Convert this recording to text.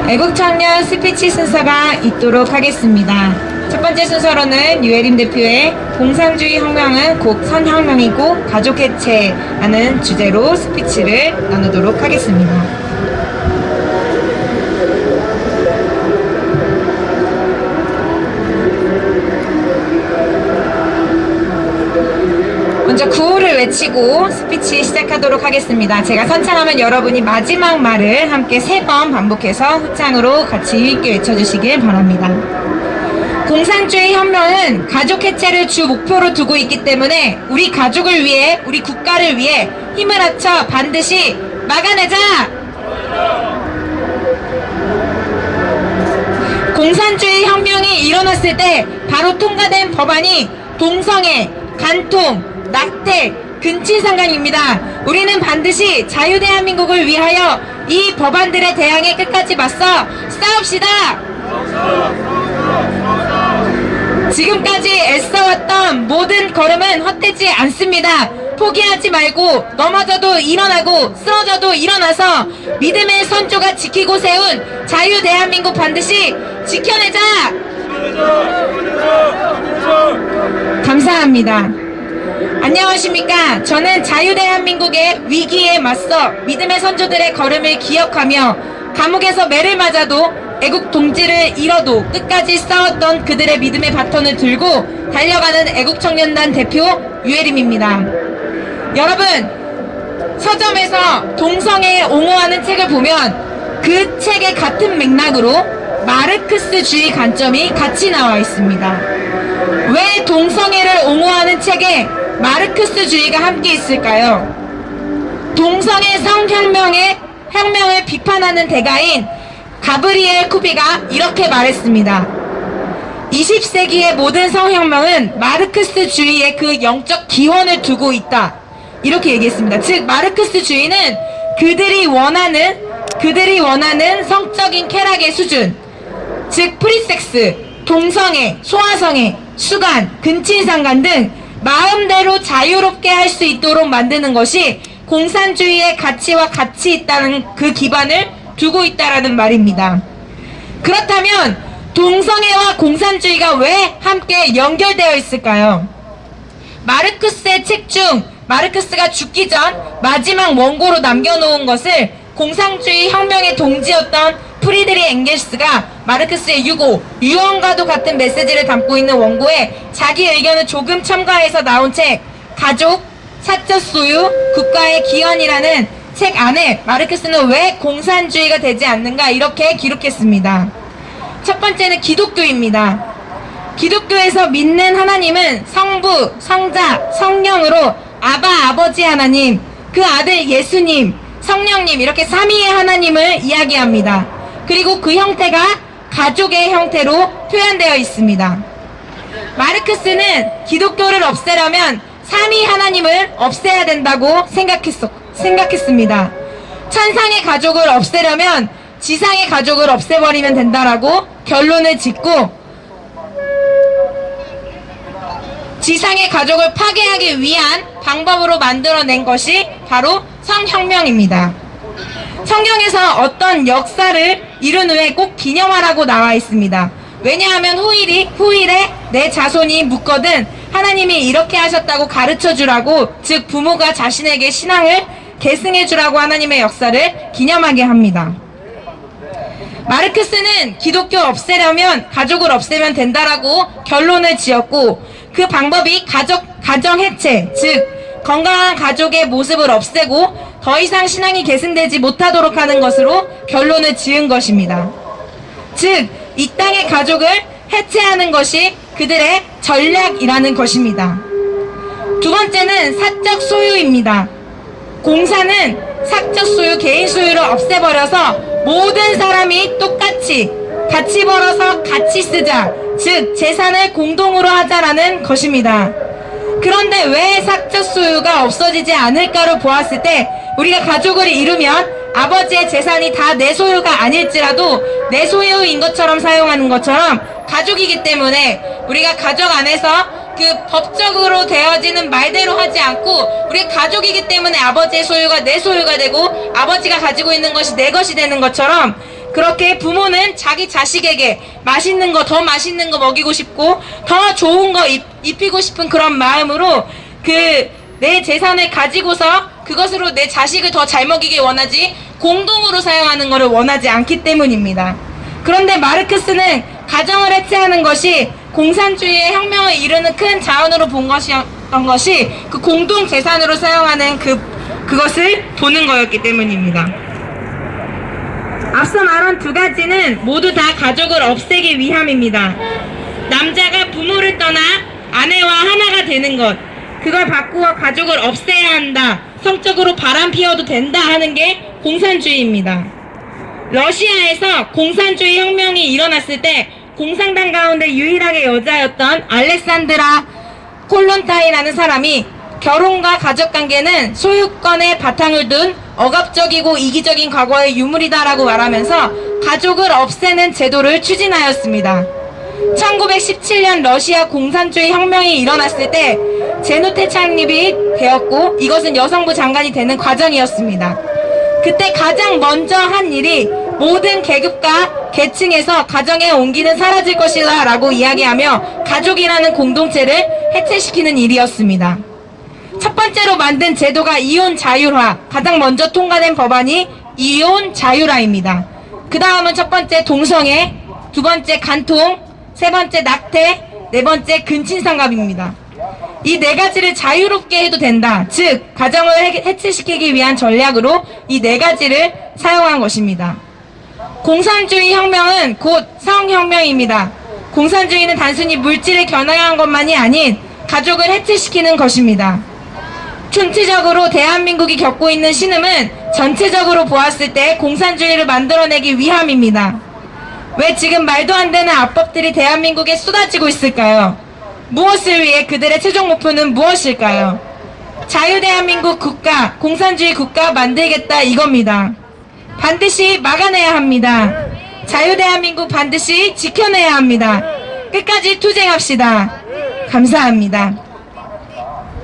애국청년 스피치 순서가 있도록 하겠습니다. 첫 번째 순서로는 유해림 대표의 공산주의 혁명은 곧 선혁명이고 가족 해체라는 주제로 스피치를 나누도록 하겠습니다. 먼저 구호를 외치고 스피치 시작하도록 하겠습니다. 제가 선창하면 여러분이 마지막 말을 함께 3번 반복해서 후창으로 같이 유의있게 외쳐주시길 바랍니다. 공산주의 혁명은 가족 해체를 주 목표로 두고 있기 때문에 우리 가족을 위해, 우리 국가를 위해 힘을 합쳐 반드시 막아내자! 공산주의 혁명이 일어났을 때 바로 통과된 법안이 동성애, 간통, 낙태, 근친상간입니다. 우리는 반드시 자유대한민국을 위하여 이 법안들에 대항해 끝까지 맞서 싸웁시다. 지금까지 애써왔던 모든 걸음은 헛되지 않습니다. 포기하지 말고 넘어져도 일어나고 쓰러져도 일어나서 믿음의 선조가 지키고 세운 자유대한민국 반드시 지켜내자. 감사합니다. 안녕하십니까. 저는 자유대한민국의 위기에 맞서 믿음의 선조들의 걸음을 기억하며 감옥에서 매를 맞아도 애국 동지를 잃어도 끝까지 싸웠던 그들의 믿음의 바톤을 들고 달려가는 애국청년단 대표 유해림입니다. 여러분, 서점에서 동성애에 옹호하는 책을 보면 그 책의 같은 맥락으로 마르크스주의 관점이 같이 나와 있습니다. 왜 동성애를 옹호하는 책에 마르크스주의가 함께 있을까요? 동성애 혁명을 비판하는 대가인 가브리엘 쿠비가 이렇게 말했습니다. 20세기의 모든 성혁명은 마르크스주의의 그 영적 기원을 두고 있다. 이렇게 얘기했습니다. 즉 마르크스주의는 그들이 원하는 성적인 쾌락의 수준, 즉 프리섹스, 동성애, 소아성애, 수간, 근친상간 등 마음대로 자유롭게 할 수 있도록 만드는 것이 공산주의의 가치와 같이 있다는 그 기반을 두고 있다라는 말입니다. 그렇다면 동성애와 공산주의가 왜 함께 연결되어 있을까요? 마르크스의 책 중 마르크스가 죽기 전 마지막 원고로 남겨놓은 것을 공산주의 혁명의 동지였던 프리드리히 엥겔스가 마르크스의 유언과도 같은 메시지를 담고 있는 원고에 자기 의견을 조금 첨가해서 나온 책 가족, 사적 소유, 국가의 기원이라는 책 안에 마르크스는 왜 공산주의가 되지 않는가 이렇게 기록했습니다. 첫 번째는 기독교입니다. 기독교에서 믿는 하나님은 성부, 성자, 성령으로 아버지 하나님, 그 아들 예수님, 성령님 이렇게 삼위의 하나님을 이야기합니다. 그리고 그 형태가 가족의 형태로 표현되어 있습니다. 마르크스는 기독교를 없애려면 삼위 하나님을 없애야 된다고 생각했습니다. 천상의 가족을 없애려면 지상의 가족을 없애버리면 된다라고 결론을 짓고 지상의 가족을 파괴하기 위한 방법으로 만들어낸 것이 바로 성혁명입니다. 성경에서 어떤 역사를 이룬 후에 꼭 기념하라고 나와 있습니다. 왜냐하면 후일에 내 자손이 묻거든 하나님이 이렇게 하셨다고 가르쳐주라고, 즉 부모가 자신에게 신앙을 계승해주라고 하나님의 역사를 기념하게 합니다. 마르크스는 기독교 없애려면 가족을 없애면 된다라고 결론을 지었고 그 방법이 가정 해체, 즉 건강한 가족의 모습을 없애고 더 이상 신앙이 계승되지 못하도록 하는 것으로 결론을 지은 것입니다. 즉 이 땅의 가족을 해체하는 것이 그들의 전략이라는 것입니다. 두 번째는 사적 소유입니다. 공사는 사적 소유, 개인 소유를 없애버려서 모든 사람이 똑같이 같이 벌어서 같이 쓰자, 즉 재산을 공동으로 하자라는 것입니다. 그런데 왜 사적 소유가 없어지지 않을까로 보았을 때 우리가 가족을 이루면 아버지의 재산이 다 내 소유가 아닐지라도 내 소유인 것처럼 사용하는 것처럼 가족이기 때문에 우리가 가족 안에서 그 법적으로 되어지는 말대로 하지 않고 우리 가족이기 때문에 아버지의 소유가 내 소유가 되고 아버지가 가지고 있는 것이 내 것이 되는 것처럼 그렇게 부모는 자기 자식에게 맛있는 거, 더 맛있는 거 먹이고 싶고 더 좋은 거 입히고 싶은 그런 마음으로 내 재산을 가지고서 그것으로 내 자식을 더 잘 먹이길 원하지 공동으로 사용하는 것을 원하지 않기 때문입니다. 그런데 마르크스는 가정을 해체하는 것이 공산주의의 혁명을 이루는 큰 자원으로 본 것이었던 것이 그 공동 재산으로 사용하는 그것을 보는 거였기 때문입니다. 앞서 말한 두 가지는 모두 다 가족을 없애기 위함입니다. 남자가 부모를 떠나 아내와 하나가 되는 것, 그걸 바꾸어 가족을 없애야 한다, 성적으로 바람 피워도 된다 하는 게 공산주의입니다. 러시아에서 공산주의 혁명이 일어났을 때 공산당 가운데 유일하게 여자였던 알렉산드라 콜론타이라는 사람이 결혼과 가족관계는 소유권의 바탕을 둔 억압적이고 이기적인 과거의 유물이다라고 말하면서 가족을 없애는 제도를 추진하였습니다. 1917년 러시아 공산주의 혁명이 일어났을 때 제노테 창립이 되었고 이것은 여성부 장관이 되는 과정이었습니다. 그때 가장 먼저 한 일이 모든 계급과 계층에서 가정의 온기는 사라질 것이다 라고 이야기하며 가족이라는 공동체를 해체시키는 일이었습니다. 첫 번째로 만든 제도가 이혼 자율화, 가장 먼저 통과된 법안이 이혼 자율화입니다. 그 다음은 첫 번째 동성애, 두 번째 간통, 세 번째 낙태, 네 번째 근친상갑입니다. 이 네 가지를 자유롭게 해도 된다. 즉 가정을 해체시키기 위한 전략으로 이 네 가지를 사용한 것입니다. 공산주의 혁명은 곧 성혁명입니다. 공산주의는 단순히 물질을 겨냥한 것만이 아닌 가족을 해체시키는 것입니다. 총체적으로 대한민국이 겪고 있는 신음은 전체적으로 보았을 때 공산주의를 만들어내기 위함입니다. 왜 지금 말도 안 되는 압법들이 대한민국에 쏟아지고 있을까요? 무엇을 위해 그들의 최종 목표는 무엇일까요? 자유대한민국 국가, 공산주의 국가 만들겠다 이겁니다. 반드시 막아내야 합니다. 자유대한민국 반드시 지켜내야 합니다. 끝까지 투쟁합시다. 감사합니다.